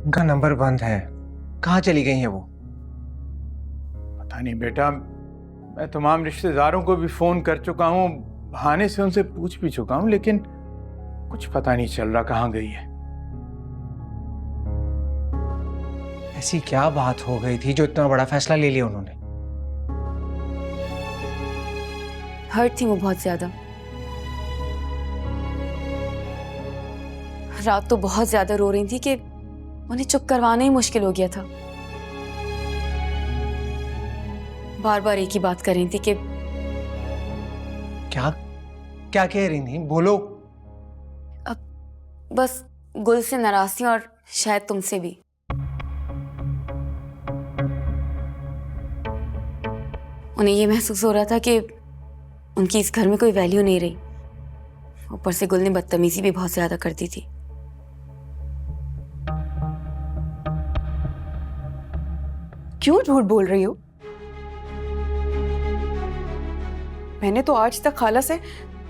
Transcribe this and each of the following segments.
उनका नंबर बंद है। कहाँ चली गई है वो? पता नहीं बेटा, मैं तमाम रिश्तेदारों को भी फोन कर चुका हूँ, बहाने से उनसे पूछ भी चुका हूँ, लेकिन कुछ पता नहीं चल रहा कहाँ गई है। ऐसी क्या बात हो गई थी जो इतना बड़ा फैसला ले लिया उन्होंने? हर्ट थी वो बहुत ज्यादा। रात तो बहुत ज्यादा रो रही थी कि उन्हें चुप करवाना ही मुश्किल हो गया था। बार बार एक ही बात कर रही थी कि क्या क्या कह रही थी? बोलो। अब बस गुल से नाराज थी और शायद तुमसे भी। उन्हें ये महसूस हो रहा था कि उनकी इस घर में कोई वैल्यू नहीं रही। ऊपर से गुल ने बदतमीजी भी बहुत ज्यादा कर दी थी। क्यों झूठ बोल रही हो? मैंने तो आज तक खाला से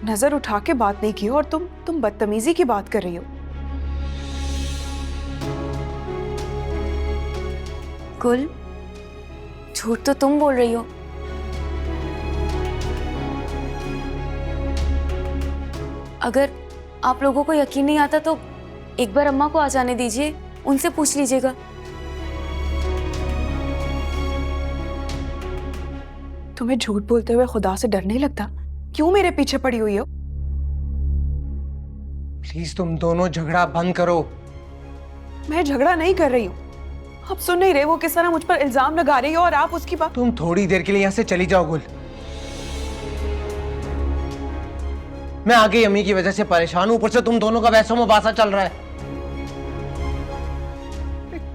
नजर उठा के बात नहीं की और तुम बदतमीजी की बात कर रही हो। गुल, झूठ तो तुम बोल रही हो। अगर आप लोगों को यकीन नहीं आता तो एक बार अम्मा को आ जाने दीजिए, उनसे पूछ लीजिएगा। तुम्हें झूठ बोलते हुए खुदा से डर नहीं लगता? क्यों मेरे पीछे पड़ी हुई हो? प्लीज तुम दोनों झगड़ा बंद करो। मैं झगड़ा नहीं कर रही हूँ। आप सुन नहीं रहे वो किस तरह मुझ पर इल्जाम लगा रही हो और आप उसकी बात। तुम थोड़ी देर के लिए यहाँ से चली जाओ गुल। मैं आगे अम्मी की वजह से परेशान हूं, ऊपर से तुम दोनों का वैसा मुबासा चल रहा है।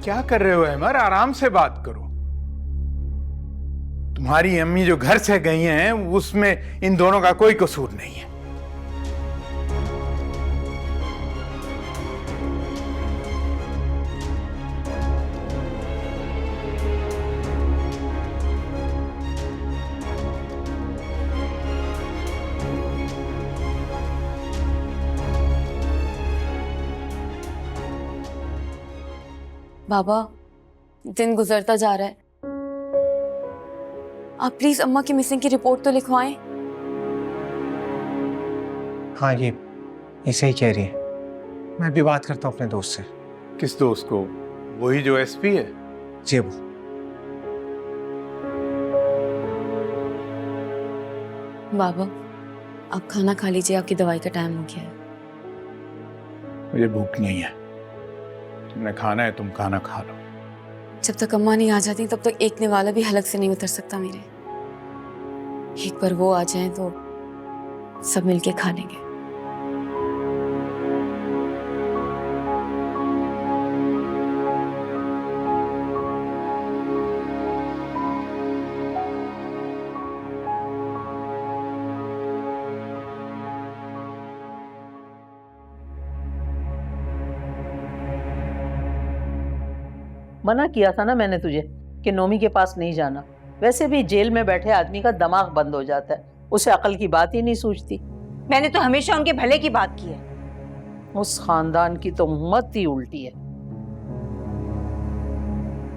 क्या कर रहे हो अहमर? आराम से बात करो। तुम्हारी अम्मी जो घर से गई हैं उसमें इन दोनों का कोई कसूर नहीं है। बाबा, दिन गुजरता जा रहा है। आप प्लीज अम्मा की मिसिंग की रिपोर्ट तो लिखवाएं। हाँ, ये सही कह रही है। मैं भी बात करता हूँ अपने दोस्त से। किस दोस्त को? वही जो एसपी है? जी वो। बाबा, आप खाना खा लीजिए, आपकी दवाई का टाइम हो गया है। मुझे भूख नहीं है। तुमने खाना है, तुम खाना खा लो। जब तक अम्मा नहीं आ जाती तब तक एक निवाला भी हलक से नहीं उतर सकता मेरे। एक बार वो आ जाएं तो सब मिलके खा लेंगे। मना किया था ना मैंने तुझे कि नोमी के पास नहीं जाना। वैसे भी जेल में बैठे आदमी का दिमाग बंद हो जाता है, उसे अकल की बात ही नहीं सूझती। मैंने तो हमेशा उनके भले की बात की है। उस खानदान की तो हिम्मत ही उल्टी है।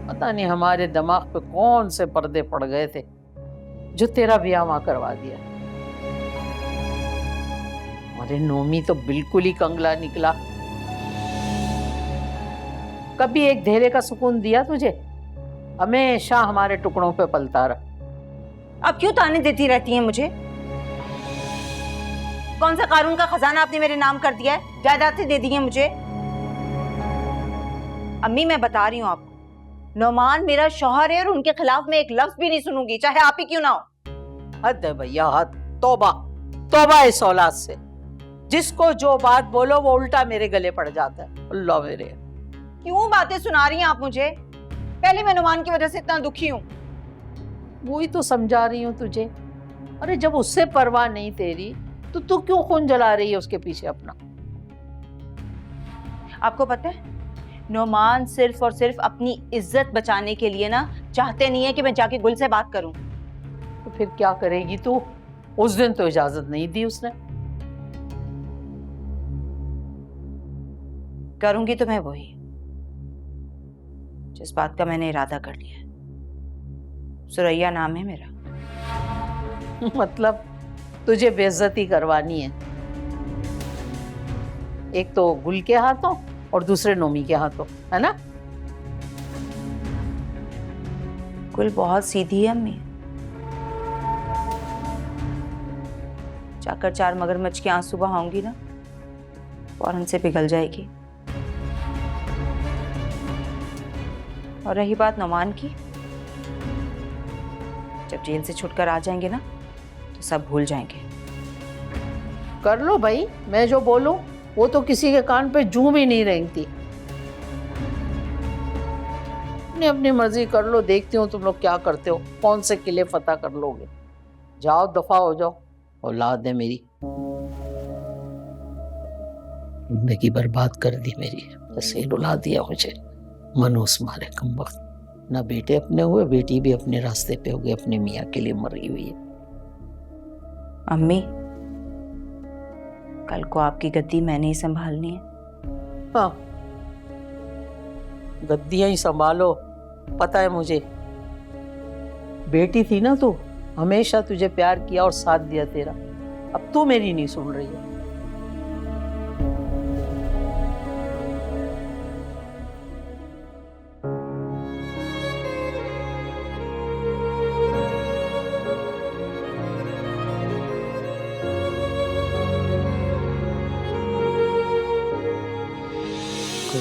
पता नहीं हमारे दिमाग पे कौन से पर्दे पड़ गए थे जो तेरा ब्याह वहां करवा दिया। अरे नोमी तो बिल्कुल ही कंगला निकला। कभी एक धेरे का सुकून दिया तुझे? हमेशा हमारे टुकड़ों पे पलता रहा। अब क्यों ताने देती रहती हैं मुझे? कौन सा कानून का खजाना आपने मेरे नाम कर दिया है? जायदादें दे दी हैं मुझे। अम्मी, मैं बता रही हूँ आपको, नौमान मेरा शौहर है और उनके खिलाफ मैं एक लफ्ज भी नहीं सुनूंगी, चाहे आप ही क्यों ना हो। हद है भैया, हद। तौबा तौबा इस औलाद से। जिसको जो बात बोलो वो उल्टा मेरे गले पड़ जाता है। अल्लाह मेरे। क्यों बातें सुना रही हैं आप मुझे? पहले मैं नौमान की वजह से इतना दुखी हूँ। वही तो समझा रही हूँ तुझे। अरे जब उससे परवाह नहीं तेरी तो तू क्यों खून जला रही है उसके पीछे अपना? आपको पता है, नौमान सिर्फ और सिर्फ अपनी इज्जत बचाने के लिए ना चाहते नहीं है कि मैं जाके गुल से बात करूं। तो फिर क्या करेगी तू? उस दिन तो इजाजत नहीं दी उसने। करूंगी तो मैं वही जिस बात का मैंने इरादा कर लिया है। सुरैया नाम है मेरा। मतलब तुझे बेइज्जती करवानी है, एक तो गुल के हाथों और दूसरे नोमी के हाथों, है ना? गुल बहुत सीधी है अम्मी। जाकर 4 मगरमच्छ के आंसू बहाऊंगी ना, फौरन से पिघल जाएगी। और रही बात नौमान की, जब जेल से छुटकर आ जाएंगे ना तो सब भूल जाएंगे। कर लो भाई, मैं जो बोलूं वो तो किसी के कान पे जूं भी नहीं रेंगती। अपनी अपनी मर्जी कर लो, देखती हूँ तुम लोग क्या करते हो, कौन से किले फतह कर लोगे। जाओ दफा हो जाओ, औलाद है मेरी। जिंदगी बर्बाद कर दी मेरी, ऐसे ही रुला दिया मुझे। मनोस मारे कम वक्त, ना बेटे अपने हुए, बेटी भी अपने रास्ते पे हो गई, अपने मियाँ के लिए मरी हुई है। अम्मी, कल को आपकी गद्दी मैंने ही संभालनी है। हाँ, गद्दियां ही संभालो, पता है मुझे। बेटी थी ना तू, हमेशा तुझे प्यार किया और साथ दिया तेरा। अब तू मेरी नहीं सुन रही है।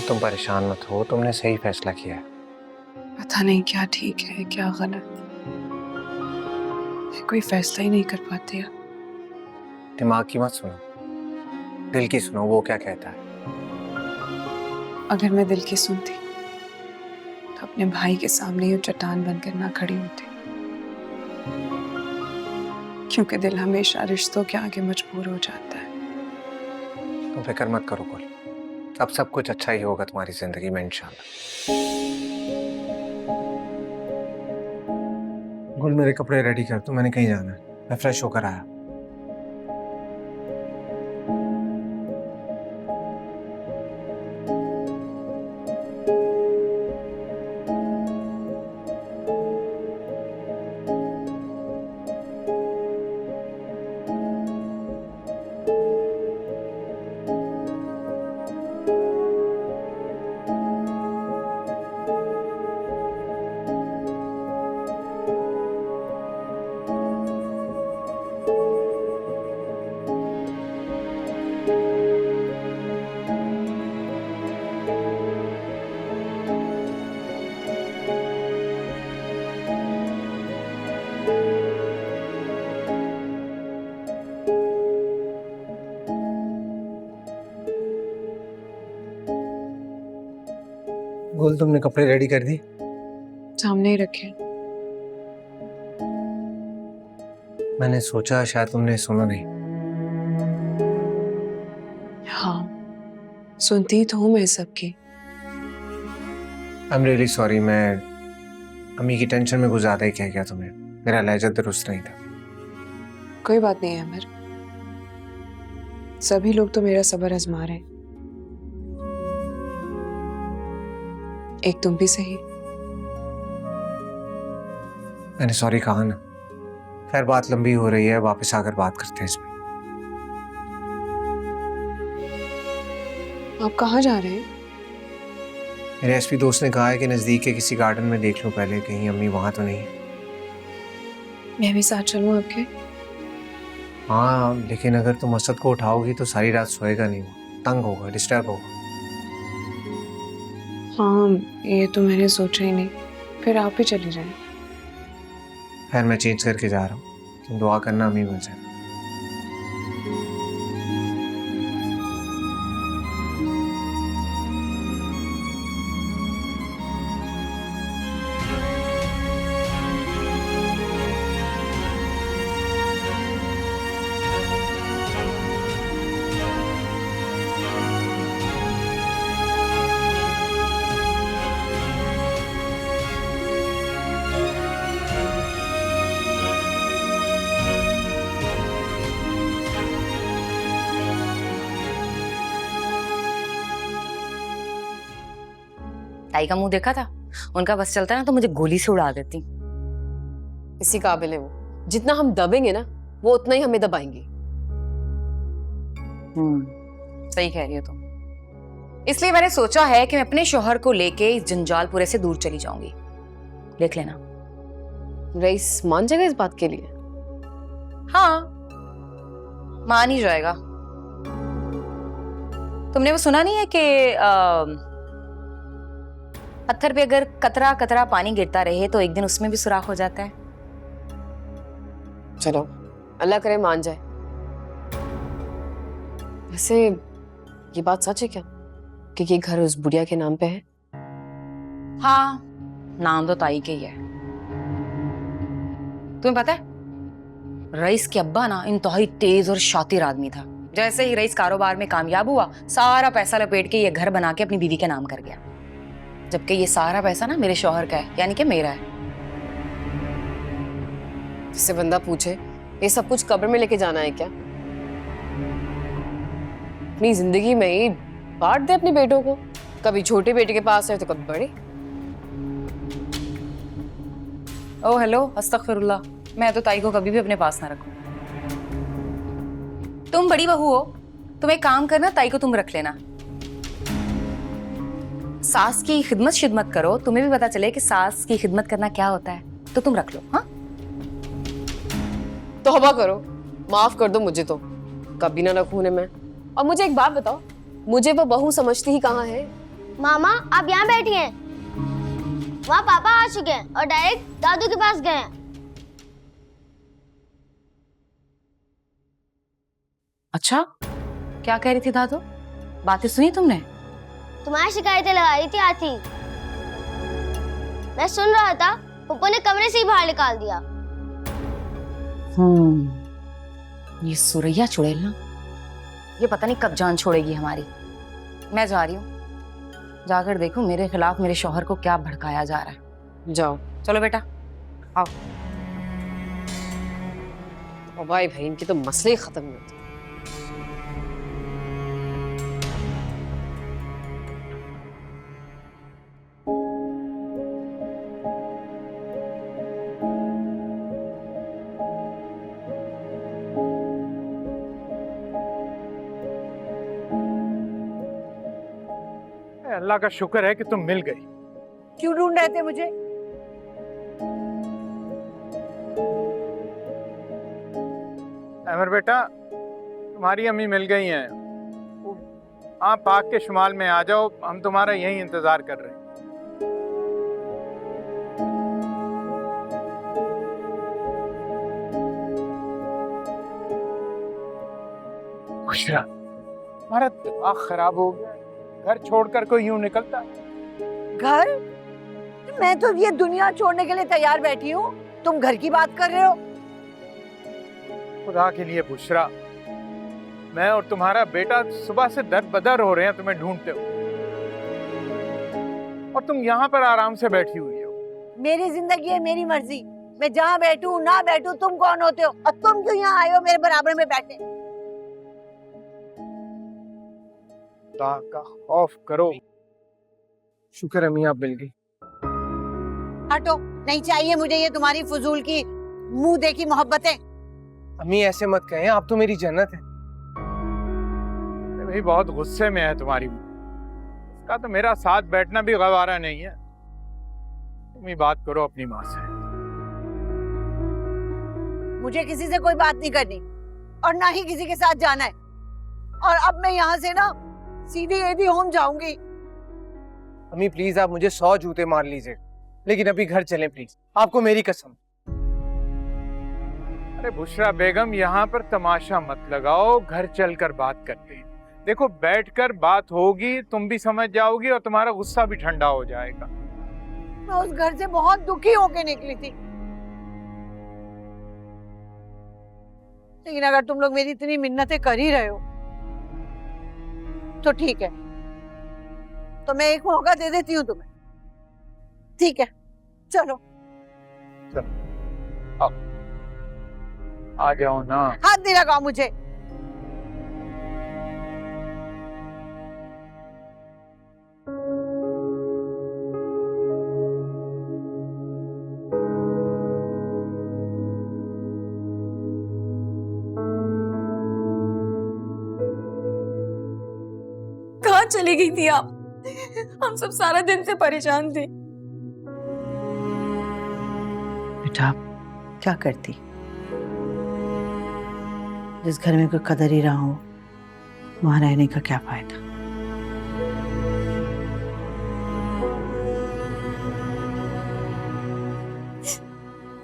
तुम परेशान मत हो, तुमने सही फैसला किया है। पता नहीं क्या ठीक है क्या गलत, कोई फैसला ही नहीं कर पाते यार। दिमाग की मत सुनो, दिल की सुनो, वो क्या कहता है। अगर मैं दिल की सुनती तो अपने भाई के सामने ही चट्टान बनकर ना खड़ी होती, क्योंकि दिल हमेशा रिश्तों के आगे मजबूर हो जाता है। तुम फिक्र मत करो गुल, अब सब कुछ अच्छा ही होगा तुम्हारी जिंदगी में इंशाल्लाह। गुल, मेरे कपड़े रेडी कर दो, मैंने कहीं जाना है, मैं फ्रेश होकर आया। गुल, तुमने कपड़े रेडी कर दी? सामने ही रखे। मैंने सोचा शायद तुमने सुना नहीं। हाँ, सुनती तो हूँ मैं सबकी। आई एम रियली सॉरी, मैं अम्मी की टेंशन में कुछ ज्यादा ही कह गया तुम्हें, मेरा लहजा दुरुस्त नहीं था। कोई बात नहीं है अमर, सभी लोग तो मेरा सब्र आजमा रहे हैं, एक तुम भी सही। मैंने सॉरी कहा ना। खैर, बात लंबी हो रही है, वापस आकर बात करते हैं इसमें। आप कहाँ जा रहे हैं? मेरे एसपी दोस्त ने कहा है कि नजदीक के किसी गार्डन में देख लूं पहले, कहीं अम्मी वहां तो नहीं है। मैं भी साथ चलूं आपके? हाँ, लेकिन अगर तुम असद को उठाओगी तो सारी रात सोएगा नहीं, वो तंग होगा, डिस्टर्ब होगा। हाँ, ये तो मैंने सोचा ही नहीं, फिर आप ही चले जाएं। खैर, मैं चेंज करके जा रहा हूँ, तुम दुआ करना अम्मी मिल जाए। ताई का मुंह देखा था, उनका बस चलता है ना तो मुझे गोली से उड़ा देती। इसी काबिल है वो, जितना हम दबेंगे ना वो उतना ही हमें दबाएंगे। सही कह रही हो तुम। इसलिए मैंने सोचा है कि मैं अपने शौहर को लेके इस जंजालपुरे से दूर चली जाऊंगी। देख लेना। रईस मान जाएगा इस बात के लिए? हाँ, मान ही जाएगा। तुमने वो सुना नहीं है कि पत्थर पे अगर कतरा कतरा पानी गिरता रहे तो एक दिन उसमें भी सुराख हो जाता है। चलो अल्लाह करे मान जाए। वैसे ये बात सच है क्या कि ये घर उस बुढ़िया के नाम पे है? हाँ, नाम तो ताई के ही है। तुम्हें पता है रईस के अब्बा ना इंतहाई तेज और शातिर आदमी था। जैसे ही रईस कारोबार में कामयाब हुआ, सारा पैसा लपेट के ये घर बना के अपनी बीवी के नाम कर गया, जबकि ये सारा पैसा ना मेरे शौहर का है, यानी कि मेरा है। जिससे बंदा पूछे ये सब कुछ कब्र में लेके जाना है क्या? अपनी जिंदगी में ही बांट दे अपने बेटों को, कभी छोटे बेटे के पास है तो कभी बड़े। ओ हेलो, अस्तगफिरुल्लाह। मैं तो ताई को कभी भी अपने पास ना रखूं। तुम बड़ी बहू हो, तुम एक काम करना, ताई को तुम रख लेना। सास की खिदमत शिदमत करो, तुम्हें भी पता चले कि सास की खिदमत करना क्या होता है, तो तुम रख लो। हाँ, तौबा करो, माफ कर दो मुझे, तो कभी ना रखूं मैं। और मुझे एक बात बताओ, मुझे वो बहू समझती ही कहाँ है? मामा आप यहाँ बैठी हैं, वहाँ पापा आ चुके हैं और डायरेक्ट दादू के पास गए हैं। अच्छा, क्या कह रही थी दादू? बातें सुनी तुमने? तुम्हारी शिकायतें लगा रही थी आती। मैं सुन रहा था, पप्पू ने कमरे से ही बाहर निकाल दिया। ये सुरैया चुड़ैल ना, ये पता नहीं कब जान छोड़ेगी हमारी। मैं जा रही हूँ, जाकर देखूं मेरे खिलाफ मेरे शौहर को क्या भड़काया जा रहा है। जाओ। चलो बेटा, आओ। ओ भाई भाई, इनके तो मसले ही खत्म नहीं होते। अल्लाह का शुक्र है कि तुम मिल गई। क्यों ढूंढ रहे थे मुझे? अमर बेटा, तुम्हारी अम्मी मिल गई हैं। आप पाक के शुमाल में आ जाओ, हम तुम्हारा यहीं इंतजार कर रहे हैं। खुशरा, हमारा दिमाग खराब हो गया। घर छोड़कर कोई यूं निकलता? घर? मैं तो ये दुनिया छोड़ने के लिए तैयार बैठी हूँ, तुम घर की बात कर रहे हो? खुदा के लिए बुशरा, मैं और तुम्हारा बेटा सुबह से दर बदर हो रहे हैं तुम्हें ढूंढते हो, और तुम यहाँ पर आराम से बैठी हुई हो। मेरी जिंदगी है, मेरी मर्जी। मैं जहाँ बैठूं ना बैठूं, तुम कौन होते हो और तुम क्यों यहाँ आए हो मेरे बराबर में बैठे? खुदा का खौफ करो। शुक्र अम्मी आप मिल गई। हटो, नहीं चाहिए मुझे ये तुम्हारी फजूल की मुंह देखी मोहब्बतें। अम्मी ऐसे मत कहें, आप तो मेरी जन्नत है। भाई बहुत गुस्से में है तुम्हारी माँ, इसका तो मेरा साथ बैठना भी गवारा नहीं है। तुम ही बात करो अपनी माँ से। मुझे किसी से कोई बात नहीं करनी और ना ही किसी के साथ जाना है। और अब मैं यहाँ से ना सीधी एदी होम जाऊंगी। अम्मी प्लीज आप मुझे 100 जूते मार लीजिए, लेकिन अभी घर चलें प्लीज, आपको मेरी कसम। अरे बुशरा बेगम, यहाँ पर तमाशा मत लगाओ, घर चलकर बात करते हैं। देखो बैठकर बात होगी, तुम भी समझ जाओगी और तुम्हारा गुस्सा भी ठंडा हो जाएगा। मैं उस घर से बहुत दुखी होके निकली थी, लेकिन अगर तुम लोग मेरी इतनी मिन्नतें कर ही रहे हो तो ठीक है, तो मैं एक मौका दे देती हूँ तुम्हें। ठीक है, चलो आ जाओ ना। हाथ नहीं लगाओ मुझे। चली गई थी आप? हम सब सारा दिन से परेशान थे। बेटा क्या करती, जिस घर में कोई कदर ही रहा हो वहां रहने का क्या फायदा।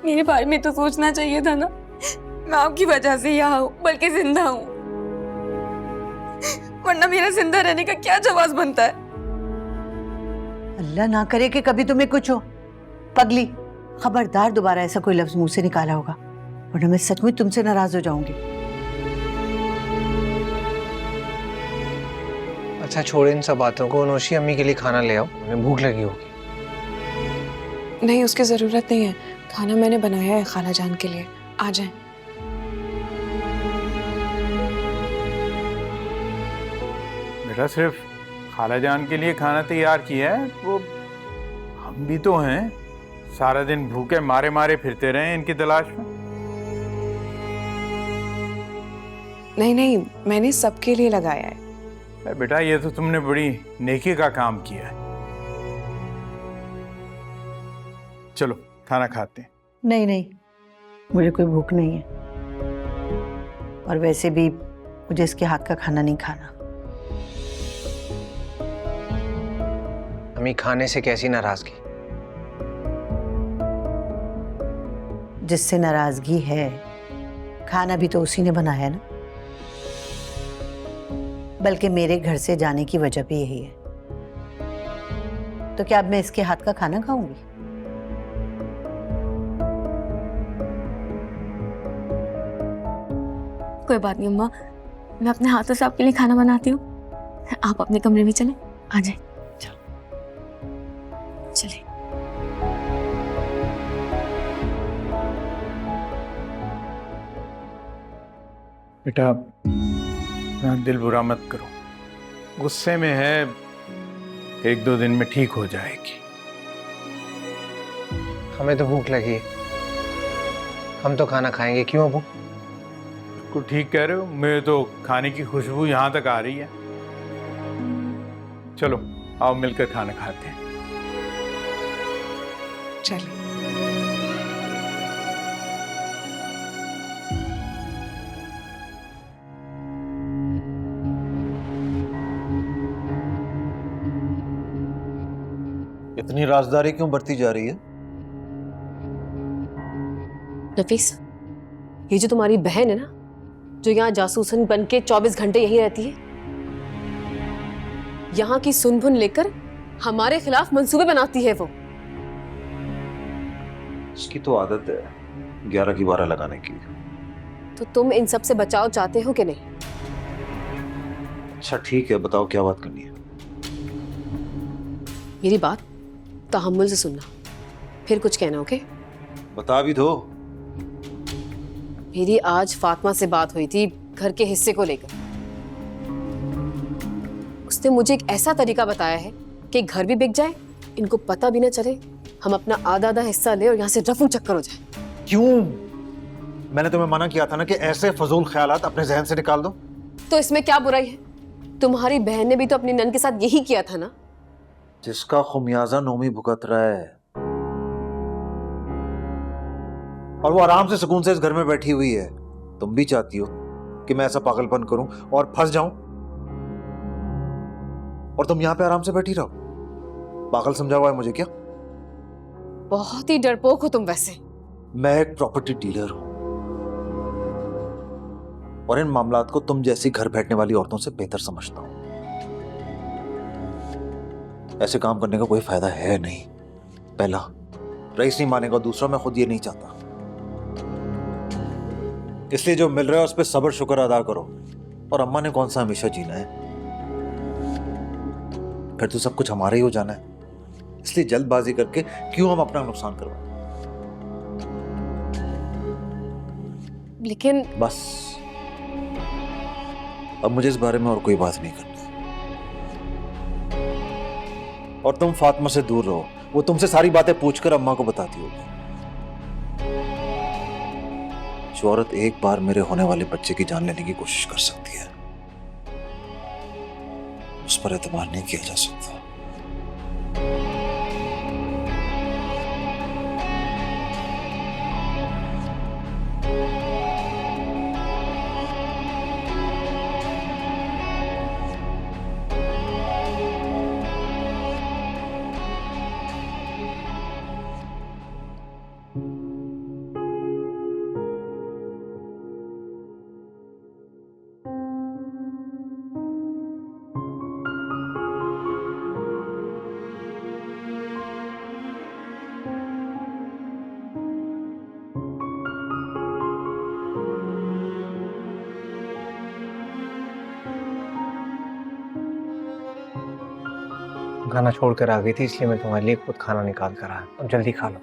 मेरे बारे में तो सोचना चाहिए था ना। मैं आपकी वजह से यहाँ हूँ, बल्कि जिंदा हूँ, वरना मेरा जिंदा रहने का क्या जवाब बनता है। अल्लाह ना करे कि कभी तुम्हें कुछ हो। पगली, खबरदार दोबारा ऐसा कोई लफ्ज मुंह से निकाला होगा, वरना मैं सचमुच तुमसे नाराज हो जाऊंगी। अच्छा छोड़ इन सब बातों को, नौशी अम्मी के लिए खाना ले आओ, उन्हें भूख लगी होगी। नहीं, उसकी जरूरत नहीं है, खाना मैंने बनाया है खाला जान के लिए, आ जाएं। बेटा सिर्फ खाला जान के लिए खाना तैयार किया है, वो हम भी तो हैं, सारा दिन भूखे मारे मारे फिरते रहे इनकी तलाश में। नहीं नहीं, मैंने सबके लिए लगाया है। बेटा ये तो तुमने बड़ी नेकी का काम किया है। चलो खाना खाते हैं। नहीं नहीं, मुझे कोई भूख नहीं है, और वैसे भी मुझे इसके हाथ का खाना नहीं खाना। अम्मी खाने से कैसी नाराजगी? जिससे नाराजगी है, खाना भी तो उसी ने बनाया ना। बल्कि मेरे घर से जाने की वजह भी यही है। तो क्या अब मैं इसके हाथ का खाना खाऊंगी? कोई बात नहीं अम्मा, मैं अपने हाथों से आपके लिए खाना बनाती हूँ। आप अपने कमरे में चले, आ जाए। चले। बेटा अपना दिल बुरा मत करो, गुस्से में है, 1-2 दिन में ठीक हो जाएगी। हमें तो भूख लगी है, हम तो खाना खाएंगे, क्यों अबू? बिल्कुल ठीक कह रहे हो, मेरे तो खाने की खुशबू यहाँ तक आ रही है। चलो आओ मिलकर खाना खाते हैं। चलिए। इतनी राजदारी क्यों बढ़ती जा रही है? नफीस, ये जो तुम्हारी बहन है ना, जो यहाँ जासूसन बन के 24 घंटे यहीं रहती है, यहाँ की सुन-बुन लेकर हमारे खिलाफ मंसूबे बनाती है वो। इसकी तो आदत है 11 की 12 लगाने की। तो तुम इन सब से बचाव चाहते हो कि नहीं? अच्छा ठीक है, बताओ क्या बात करनी है? मेरी बात तहम्मुल से सुनना, फिर कुछ कहना, ओके? बता भी दो। मेरी आज फातिमा से बात हुई थी घर के हिस्से को लेकर। उसने मुझे एक ऐसा तरीका बताया है कि घर भी बिक जाए, इनको पता भी ना चले, हम अपना आधा आधा हिस्सा ले और यहाँ से रफू चक्कर हो जाए। क्यों? मैंने तुम्हें मना किया था ना कि ऐसे फजूल ख्यालात अपने जहन से निकाल दो। तो इसमें क्या बुराई है? तुम्हारी बहन ने भी तो अपनी नन के साथ यही किया था ना। जिसका खुमियाजा नोमी भुगत रहा है, और वो आराम से सुकून से इस घर में बैठी हुई है। तुम भी चाहती हो कि मैं ऐसा पागलपन करूं और फंस जाऊं, और तुम यहां पे आराम से बैठी रहो? पागल समझा हुआ है मुझे क्या? बहुत ही डरपोक हो तुम वैसे। मैं एक प्रॉपर्टी डीलर हूं, और इन मामलात को तुम जैसी घर बैठने वाली औरतों से बेहतर समझता हूं। ऐसे काम करने का कोई फायदा है नहीं। पहला, रईस नहीं मानेगा, दूसरा मैं खुद ये नहीं चाहता। इसलिए जो मिल रहा है उस पर सब्र शुक्र अदा करो। और अम्मा ने कौन सा हमेशा जीना है? फिर तो सब कुछ हमारा ही हो जाना है। इसलिए जल्दबाजी करके क्यों हम अपना नुकसान करवाएं? लेकिन बस अब मुझे इस बारे में और कोई बात नहीं करनी। और तुम फातिमा से दूर रहो, वो तुमसे सारी बातें पूछकर अम्मा को बताती होगी। जो औरत एक बार मेरे होने वाले बच्चे की जान लेने की कोशिश कर सकती है, उस पर एतबार नहीं किया जा सकता। खाना छोड़ कर आ गई थी, इसलिए मैं तुम्हारे लिए खुद खाना निकाल कर आया। अब जल्दी खा लो।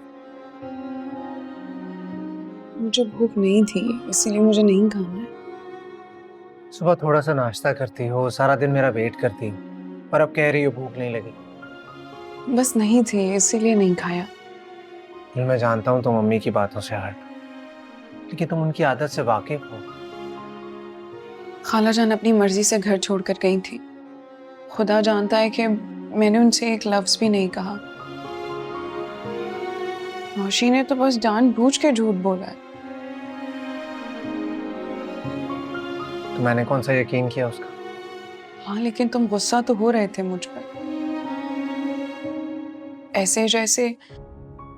मुझे भूख नहीं थी, इसीलिए मुझे नहीं खाना है। सुबह थोड़ा सा नाश्ता करती हो, सारा दिन मेरा वेट करती हो, पर अब कह रही हो भूख नहीं लगी। बस नहीं थी, इसीलिए नहीं खाया। मैं जानता हूँ तुम मम्मी की बातों से हट, लेकिन तुम उनकी आदत से वाकिफ हो। खाला जान अपनी मर्जी से घर छोड़कर गई थी। खुदा जानता है कि मैंने उनसे एक लफ्ज भी नहीं कहा। नौशी ने तो बस जानबूझ के झूठ बोला है। तो मैंने कौन सा यकीन किया उसका? हाँ, लेकिन तुम गुस्सा तो हो रहे थे मुझ पर, ऐसे जैसे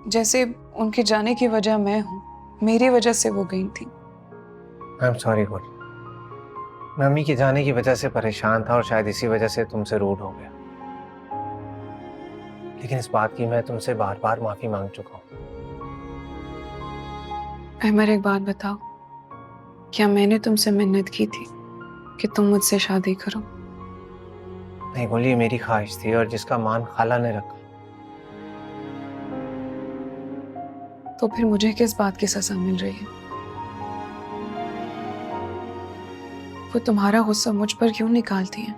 जैसे उनके जाने की वजह मैं हूँ, मेरी वजह से वो गई थी। आई एम सॉरी गुल, मैं मम्मी के जाने की वजह से परेशान था और शायद इसी वजह से तुमसे रूड हो गया, लेकिन इस बात की मैं तुमसे बार बार माफी मांग चुका हूँ। अहमर, एक बात बताओ, क्या मैंने तुमसे मिन्नत की थी कि तुम मुझसे शादी करो? नहीं गुल, ये मेरी ख्वाहिश थी और जिसका मान खाला ने रखा। तो फिर मुझे किस बात की सजा मिल रही है? वो तुम्हारा गुस्सा मुझ पर क्यों निकालती है?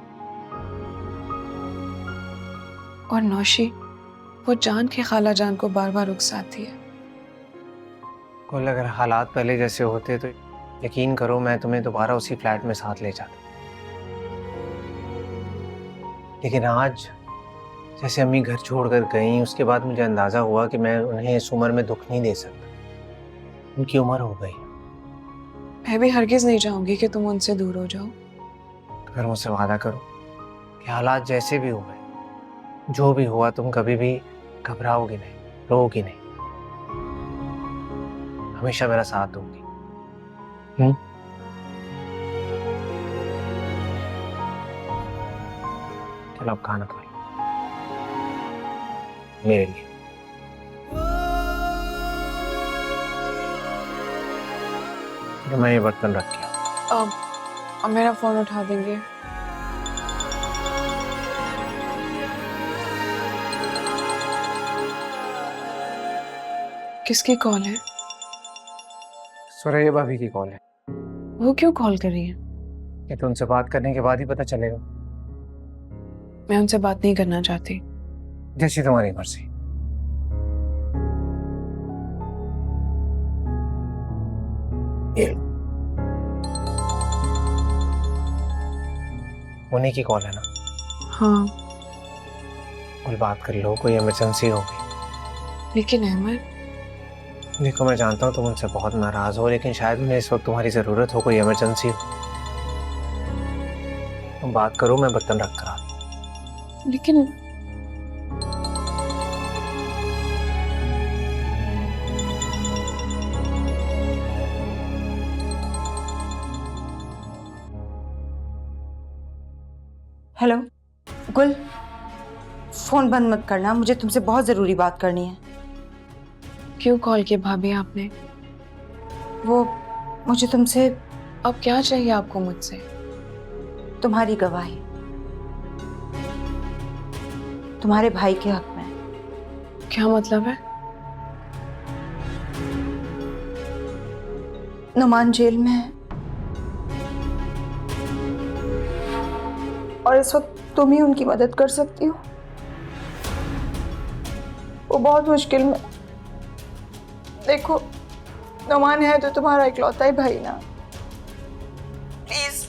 और नौशी, वो जान के खाला जान को बार बार उकसाती है। गुल, अगर हालात पहले जैसे होते तो यकीन करो मैं तुम्हें दोबारा उसी फ्लैट में साथ ले जाता, लेकिन आज जैसे अम्मी घर छोड़कर गई, उसके बाद मुझे अंदाजा हुआ कि मैं उन्हें इस उम्र में दुख नहीं दे सकता। उनकी उम्र हो गई। मैं भी हरगिज नहीं चाहूंगी कि तुम उनसे दूर हो जाओ। तो फिर मुझसे वादा करो कि हालात जैसे भी हुए, जो भी हुआ, तुम कभी भी घबराओगी नहीं, रोओगी नहीं, हमेशा मेरा साथ दोगी। चलो अब खाना खा लो मेरे लिए। तो मैं ये बर्तन रख के अब मेरा फोन उठा देंगे? किसकी कॉल है? सुरैया भाभी की कॉल है। वो क्यों कॉल कर रही है? ये तो उनसे बात करने के बाद ही पता चलेगा। मैं उनसे बात नहीं करना चाहती। जैसी तुम्हारी मर्जी। उन्हीं की कॉल है ना? हाँ। और बात कर लो, कोई इमरजेंसी होगी। लेकिन अहमद, देखो मैं जानता हूँ तुम उनसे बहुत नाराज हो, लेकिन शायद उन्हें इस वक्त तुम्हारी जरूरत हो, कोई इमरजेंसी हो। तुम बात करो, मैं बर्तन रख कर आता हूं। लेकिन हेलो गुल, फोन बंद मत करना, मुझे तुमसे बहुत जरूरी बात करनी है। क्यों कॉल किया भाभी आपने? वो मुझे तुमसे अब क्या चाहिए आपको मुझसे? तुम्हारी गवाही तुम्हारे भाई के हक में। क्या मतलब है? नुमान जेल में है और इस वक्त तुम ही उनकी मदद कर सकती हो। वो बहुत मुश्किल में। देखो, नुमान है तो तुम्हारा इकलौता ही भाई ना। प्लीज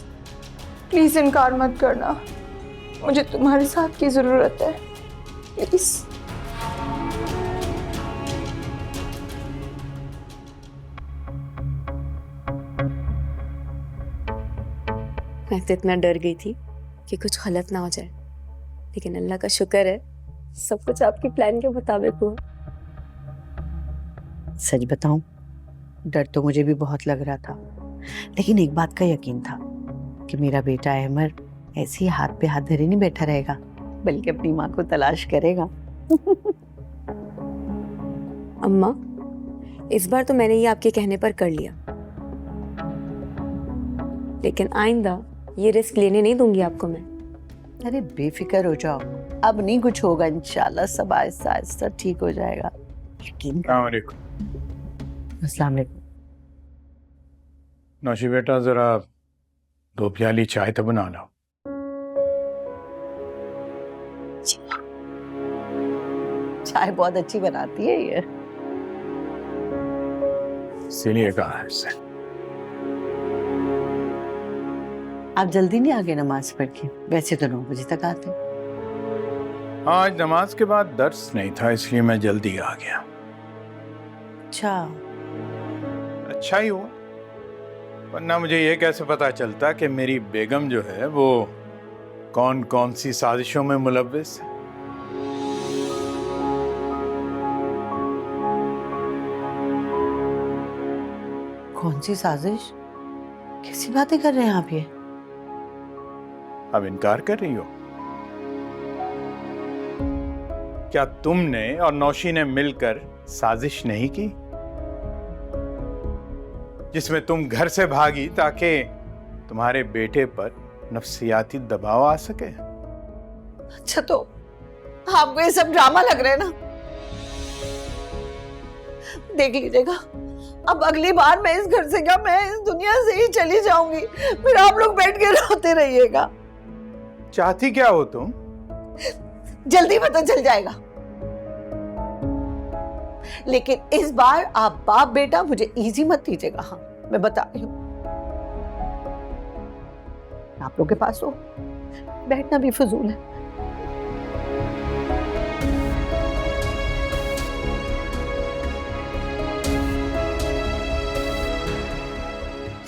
प्लीज इनकार मत करना। मुझे तुम्हारे साथ की जरूरत है, प्लीज। मैं तो इतना डर गई थी कि कुछ गलत ना हो जाए, लेकिन अल्लाह का शुक्र है सब कुछ आपके प्लान के मुताबिक हुआ। सच बताऊं, डर तो मुझे भी बहुत लग रहा था, लेकिन एक बात का यकीन था कि मेरा बेटा अहमर ऐसे ही हाथ पे हाथ धरे नहीं बैठा रहेगा, बल्कि अपनी माँ को तलाश करेगा। अम्मा, इस बार तो मैंने ये आपके कहने पर कर लिया, लेकिन आइंदा ये रिस्क लेने नहीं दूंगी आपको मैं। अरे बेफिक्र हो जाओ, अब नहीं कुछ होगा, इंशाल्लाह सब आहिस्ता आहिस्ता ठीक हो जाएगा, यकीन करो। अस्सलाम वालेकुम। नौशी बेटा, जरा 2 प्याली चाय तो बना लो। चाय बहुत अच्छी बनाती है ये, इसीलिए कहा है इससे। आप जल्दी नहीं आ गए नमाज पढ़ के? वैसे तो 9 बजे तक आते। आज नमाज के बाद दर्स नहीं था, इसलिए मैं जल्दी आ गया। अच्छा, अच्छा ही हुआ, वरना मुझे ये कैसे पता चलता कि मेरी बेगम जो है वो कौन कौन सी साजिशों में मुलव्विस है। कौन सी साजिश? कैसी बातें कर रहे हैं आप ये? अब इनकार कर रही हो? क्या तुमने और नौशी ने मिलकर साजिश नहीं की, जिसमें तुम घर से भागी ताकि तुम्हारे बेटे पर नफ्सियाती दबाव आ सके? अच्छा, तो आपको ये सब ड्रामा लग रहा है ना? देख लीजिएगा, अब अगली बार मैं इस घर से क्या, मैं इस दुनिया से ही चली जाऊंगी, फिर आप लोग बैठ के रोते रहिएगा। चाहती क्या हो तुम? जल्दी पता चल जाएगा, लेकिन इस बार आप बाप बेटा मुझे इजी मत कीजिएगा। हाँ, मैं बता रही हूँ, आप लोग के पास हो, बैठना भी फजूल है।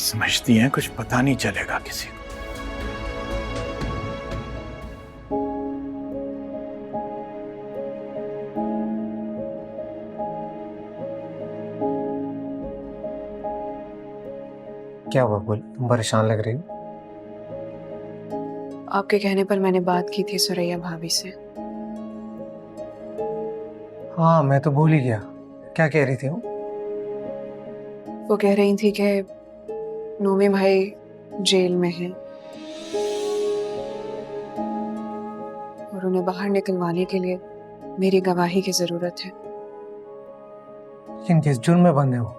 समझती हैं कुछ पता नहीं चलेगा किसी को। क्या हुआ बोल, तुम परेशान लग रही हो? आपके कहने पर मैंने बात की थी सुरैया भाभी से। हाँ, मैं तो भूल ही गया। क्या कह रही थी वो कह रही थी कि नोमी भाई जेल में हैं और उन्हें बाहर निकलवाने के लिए मेरी गवाही की जरूरत है। लेकिन किस जुर्म में बंद है वो?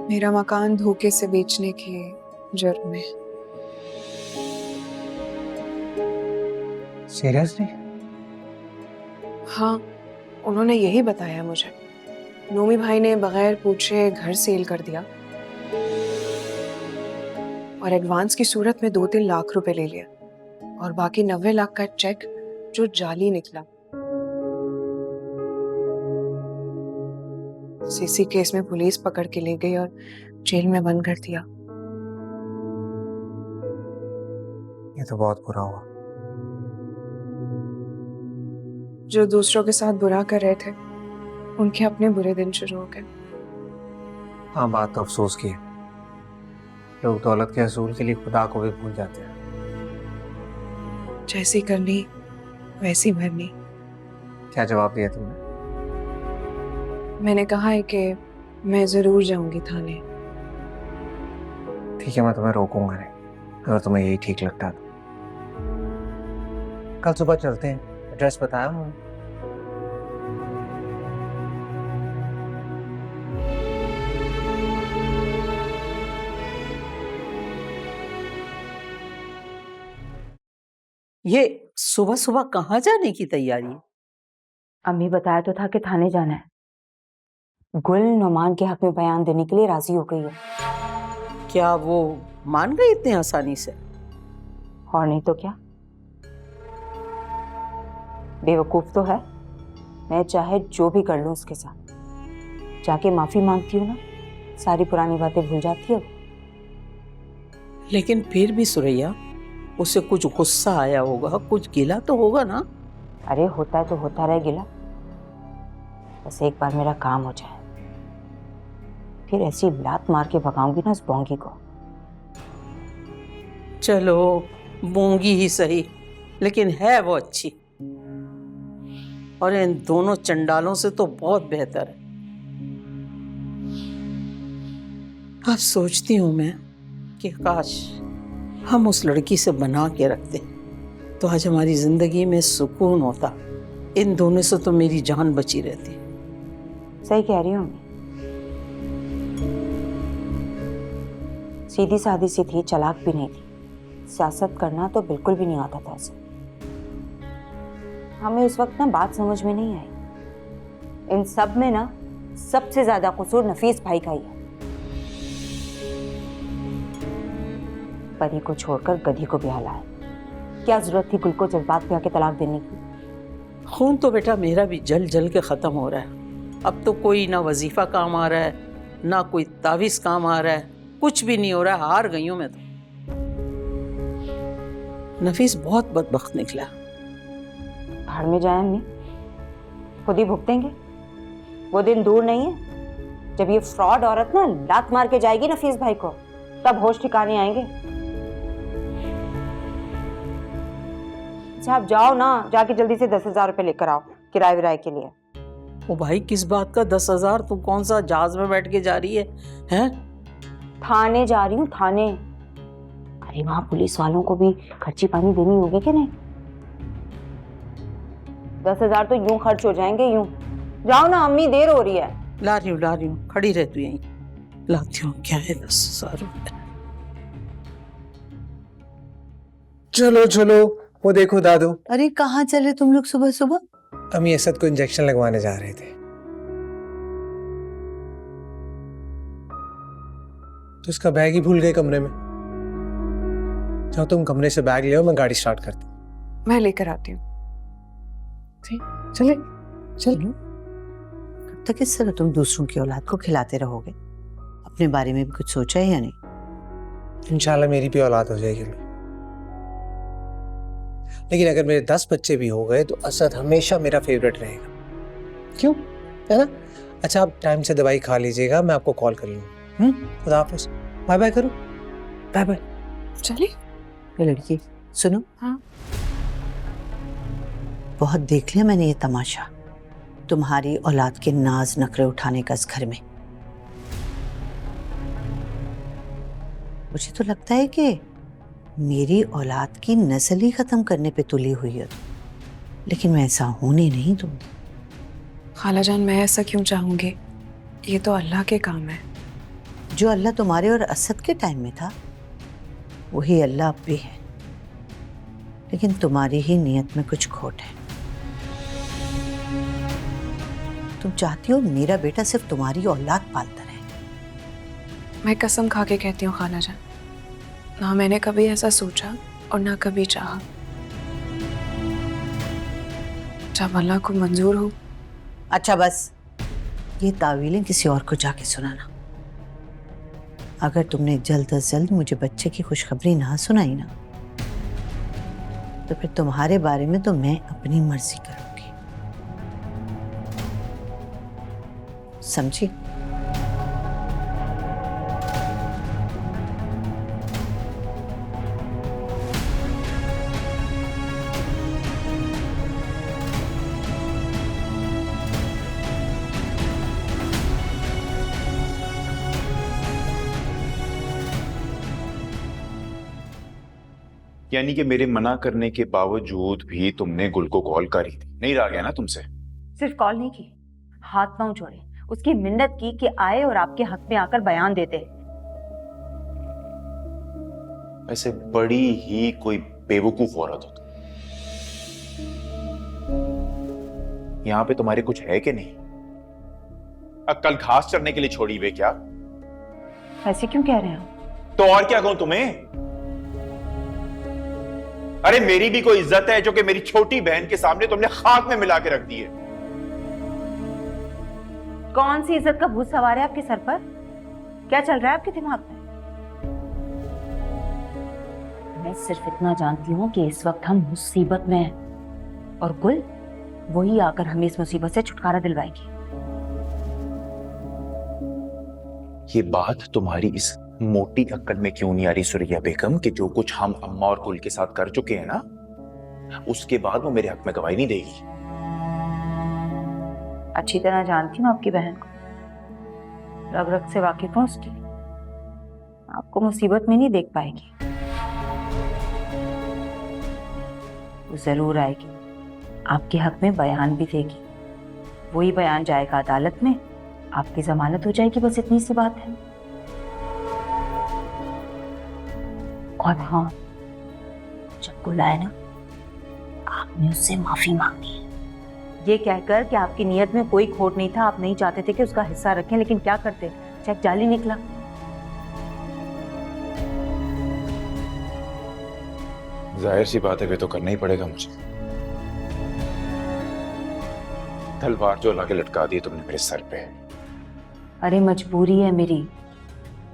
मेरा मकान धोखे से बेचने के जुर्म में। सीरियसली? हाँ, उन्होंने यही बताया मुझे। नोमी भाई ने बगैर पूछे घर सेल कर दिया और एडवांस की सूरत में 2-3 लाख रुपए ले लिया और बाकी 90 लाख का चेक जो जाली निकला। सीसी केस में पुलिस पकड़ के ले गई और जेल में बंद कर दिया। ये तो बहुत बुरा हुआ। जो दूसरों के साथ बुरा कर रहे थे, उनके अपने बुरे दिन शुरू हो गए। हाँ, बात तो अफसोस की है। लोग दौलत के असूल के लिए खुदा को भी भूल जाते हैं। जैसी करनी वैसी भरनी। क्या जवाब दिया तुमने? मैंने कहा है कि मैं जरूर जाऊंगी थाने। ठीक है, मैं तुम्हें रोकूंगा नहीं, अगर तुम्हें यही ठीक लगता तो। कल सुबह चलते हैं, एड्रेस बताया उन्होंने? ये सुबह सुबह कहाँ जाने की तैयारी है? अम्मी बताया तो था कि थाने जाना है। गुल नुमान के हक में बयान देने के लिए राजी हो गई है। क्या वो मान गई इतने आसानी से? और नहीं तो क्या। बेवकूफ तो है, मैं चाहे जो भी कर लूं उसके साथ। जाके माफी मांगती हूँ ना, सारी पुरानी बातें भूल जाती है। लेकिन फिर भी सुरैया, उसे कुछ गुस्सा आया होगा, कुछ गिला तो होगा ना? अरे होता है तो होता रहे गिला, बस एक बार मेरा काम हो जाए, फिर ऐसी लात मार के भगाऊंगी ना उस बोंगी को। चलो बोंगी ही सही, लेकिन है वो अच्छी, और इन दोनों चंडालों से तो बहुत बेहतर है। अब सोचती हूं मैं कि काश हम उस लड़की से बना के रखते तो आज हमारी जिंदगी में सुकून होता। इन दोनों से तो मेरी जान बची रहती। सही कह रही हूँ, सीधी सादी सी थी, चालाक भी नहीं थी, सियासत करना तो बिल्कुल भी नहीं आता था उसे। हमें उस वक्त ना बात समझ में नहीं आई। इन सब में ना सबसे ज्यादा कसूर नफीस भाई का ही है। परी को छोड़कर गधी को ब्याह लाया। क्या जरूरत थी गुल को जज्बात पे आके तलाक देने की? खून तो बेटा मेरा भी जल जल के खत्म हो रहा है। अब तो कोई ना वजीफा काम आ रहा है, ना कोई तावीज काम आ रहा है, कुछ भी नहीं हो रहा है। हार गई हूं मैं तो। नफीस बहुत बदबख्त निकला। भाड़ में जाए अम्मी, खुद ही भुगतेंगे। वो दिन दूर नहीं है जब ये फ्रॉड औरत ना लात मार के जाएगी नफीस भाई को, तब होश ठिकाने आएंगे। अच्छा आप जाओ ना, जाके जल्दी से 10,000 रुपए लेकर आओ किराए विराए के लिए। ओ भाई किस बात का 10,000? तू कौन सा जहाज में बैठ के जा रही है? हैं? थाने जा रही हूँ, थाने। अरे वहां पुलिस वालों को भी खर्ची पानी देनी होगी कि नहीं? 10,000 तो यूं खर्च हो जाएंगे यूं। जाओ ना अम्मी, देर हो रही है। ला रही हूँ, खड़ी रह तू यहीं। लाती हूँ। क्या है 10,000 रुपए? चलो चलो, वो देखो दादू। अरे कहाँ चले तुम लोग सुबह सुबह? अम्मी असद को इंजेक्शन लगवाने जा रहे थे, तो उसका बैग ही भूल गए कमरे में। जाओ तुम कमरे से बैग ले आओ, मैं गाड़ी स्टार्ट करती हूँ। मैं लेकर आती हूँ। चले चलो। कब तक इस तरह तुम दूसरों की औलाद को खिलाते रहोगे? अपने बारे में भी कुछ सोचा है या नहीं? इंशाल्लाह मेरी भी औलाद हो जाएगी, लेकिन अगर मेरे 10 बच्चे भी हो गए तो असद हमेशा मेरा फेवरेट रहेगा। क्यों, है ना? अच्छा आप टाइम से दवाई खा लीजिएगा, मैं आपको कॉल कर लूँगा। खुदा हाफिज़। बाय बाय करो। Bye bye. चलिए। ये लड़की सुनो। हाँ। बहुत देख लिया मैंने ये तमाशा, तुम्हारी औलाद के नाज नखरे उठाने का इस घर में। मुझे तो लगता है कि मेरी औलाद की नस्ल ही खत्म करने पे तुली हुई है, लेकिन मैं ऐसा होने नहीं दूंगी। खालाजान मैं ऐसा क्यों चाहूंगी? ये तो अल्लाह के काम है। जो अल्लाह तुम्हारे और असद के टाइम में था वही अल्लाह अब भी है, लेकिन तुम्हारी ही नियत में कुछ खोट है। तुम चाहती हो मेरा बेटा सिर्फ तुम्हारी औलाद पालता रहे। मैं कसम खा के कहती हूँ खालाजान, ना मैंने कभी ऐसा सोचा और ना कभी चाहा। जब अल्लाह को मंजूर हो। अच्छा बस, ये तावीलें किसी और को जाके सुनाना। अगर तुमने जल्द अज जल्द मुझे बच्चे की खुशखबरी ना सुनाई ना, तो फिर तुम्हारे बारे में तो मैं अपनी मर्जी करूंगी, समझी? यानी कि मेरे मना करने के बावजूद भी तुमने गुल को कॉल करी थी? नहीं रहा गया ना तुमसे? सिर्फ कॉल नहीं की, हाथ पांव जोड़े, उसकी मिन्नत की कि आए और आपके हक में आकर बयान देते। ऐसे बड़ी ही कोई बेवकूफ औरत हो तुम। यहां पे तुम्हारे कुछ है कि नहीं? कल घास चरने के लिए छोड़ी हुए क्या? ऐसे क्यों कह रहे हैं? तो और क्या कहूं तुम्हें? अरे मेरी भी कोई इज्जत है जो कि मेरी छोटी बहन के सामने तुमने खाक में मिला के रख दी है। कौन सी इज्जत का भूत सवार है आपके सर पर? क्या चल रहा है आपके दिमाग में? मैं सिर्फ इतना जानती हूँ कि इस वक्त हम मुसीबत में हैं और गुल वही आकर हमें इस मुसीबत से छुटकारा दिलवाएगी। ये बात तुम्हारी इस मोटी अक्कल में क्यों नहीं आ रही सुरैया बेगम कि जो कुछ हम अम्मा और गुल के साथ कर चुके हैं ना, उसके बाद वो मेरे हक में गवाही नहीं देगी। अच्छी तरह जानती हूँ आपकी बहन को, रग रग से वाकिफ हूँ उसकी। आपको मुसीबत में नहीं देख पाएगी। वो जरूर आएगी, आपके हक में बयान भी देगी। वही बयान जाएगा अदालत में, आपकी जमानत हो जाएगी। बस इतनी सी बात है। और हाँ, जब गुल आए ना, आपने उससे माफी मांगनी है, ये कहकर कि आपकी नीयत में कोई खोट नहीं था, आप नहीं चाहते थे कि उसका हिस्सा रखें, लेकिन क्या करते, चेक जाली निकला। जाहिर सी बात है, वे तो करना ही पड़ेगा मुझे। तलवार जो लाके लटका दी तुमने मेरे सर पे। अरे मजबूरी है मेरी,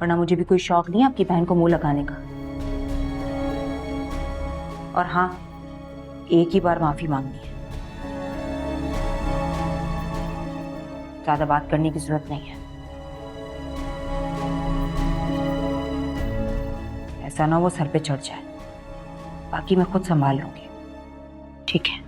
वरना मुझे भी कोई शौक नहीं है आपकी बहन को मुंह लगाने का। और हाँ, एक ही बार माफी मांगनी है, ज्यादा बात करने की जरूरत नहीं है। ऐसा ना वो सर पे चढ़ जाए, बाकी मैं खुद संभाल लूंगी। ठीक है?